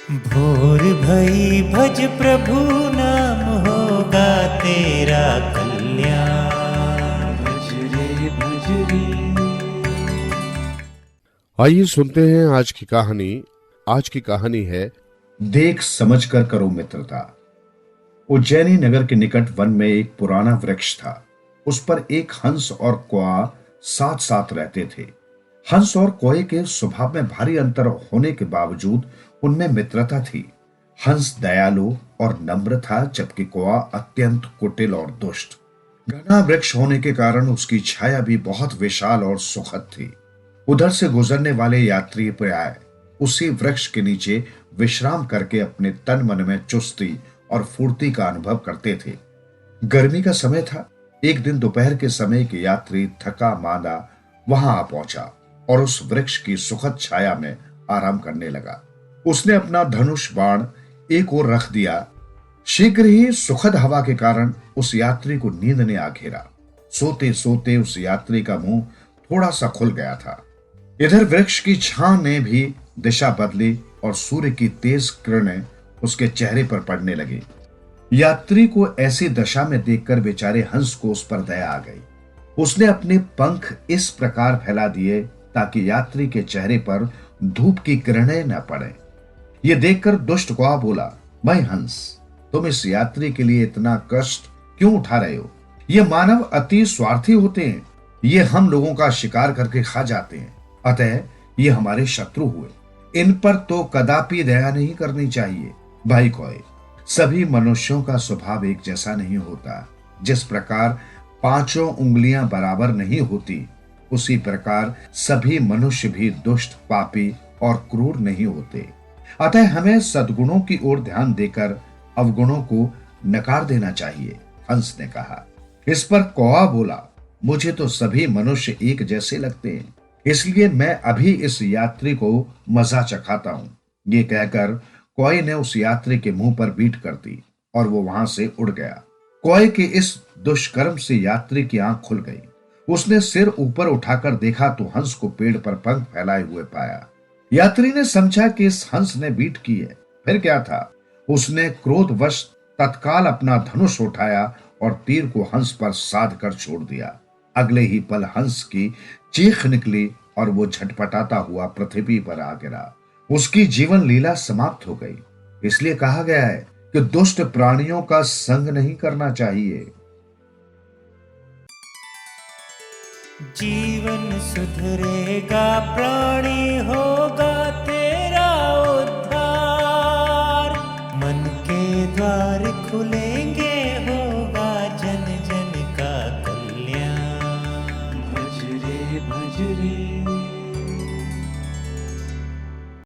भोर भई भज प्रभु नाम होगा तेरा कल्याण। भज रे भज रे। आइए सुनते हैं आज की कहानी। आज की कहानी है देख समझ कर करो मित्रता। उज्जैनी नगर के निकट वन में एक पुराना वृक्ष था। उस पर एक हंस और कौआ साथ साथ रहते थे। हंस और कौए के स्वभाव में भारी अंतर होने के बावजूद उनमें मित्रता थी। हंस दयालु और नम्र था, जबकि कौआ अत्यंत कुटिल और दुष्ट। घना वृक्ष होने के कारण उसकी छाया भी बहुत विशाल और सुखद थी। उधर से गुजरने वाले यात्री प्राय उसी वृक्ष के नीचे विश्राम करके अपने तन मन में चुस्ती और फुर्ती का अनुभव करते थे। गर्मी का समय था। एक दिन दोपहर के समय के यात्री थका मांदा वहां आ पहुंचा और उस वृक्ष की सुखद छाया में आराम करने लगा। उसने अपना धनुष बाण एक ओर रख दिया। शीघ्र ही सुखद हवा के कारण उस यात्री को नींद ने आ घेरा। सोते सोते उस यात्री का मुंह थोड़ा सा खुल गया था। इधर वृक्ष की छां ने भी दिशा बदली और सूर्य की तेज किरणें उसके चेहरे पर पड़ने लगी। यात्री को ऐसी दशा में देखकर बेचारे हंस को उस पर दया आ गई। उसने अपने पंख इस प्रकार फैला दिए ताकि यात्री के चेहरे पर धूप की किरणें न पड़े। ये देखकर दुष्ट कौआ बोला, भाई हंस, तुम इस यात्री के लिए इतना कष्ट क्यों उठा रहे हो? ये मानव अति स्वार्थी होते हैं। ये हम लोगों का शिकार करके खा जाते हैं, अतः ये हमारे शत्रु हुए। इन पर तो कदापि दया नहीं करनी चाहिए। भाई कौए, सभी मनुष्यों का स्वभाव एक जैसा नहीं होता। जिस प्रकार पांचों उंगलियां बराबर नहीं होती, उसी प्रकार सभी मनुष्य भी दुष्ट, पापी और क्रूर नहीं होते। अतः हमें सद्गुणों की ओर ध्यान देकर अवगुणों को नकार देना चाहिए, हंस ने कहा। इस पर कौआ बोला, मुझे तो सभी मनुष्य एक जैसे लगते हैं, इसलिए मैं अभी इस यात्री को मजा चखाता हूं। ये कहकर कौए ने उस यात्री के मुंह पर बीट कर दी और वो वहां से उड़ गया। कौए के इस दुष्कर्म से यात्री की आंख खुल गई। उसने सिर ऊपर उठाकर देखा तो हंस को पेड़ पर पंख फैलाए हुए पाया। यात्री ने समझा कि इस हंस ने बीट की है। फिर क्या था, उसने क्रोधवश तत्काल अपना धनुष उठाया और तीर को हंस पर साध कर छोड़ दिया। अगले ही पल हंस की चीख निकली और वो झटपटाता हुआ पृथ्वी पर आ गिरा। उसकी जीवन लीला समाप्त हो गई। इसलिए कहा गया है कि दुष्ट प्राणियों का संग नहीं करना चाहिए। जीवन सुधरेगा, प्राणी होगा तेरा उद्धार। मन के द्वार खुलेंगे, होगा जन जन का कल्याण। भज रे भज रे।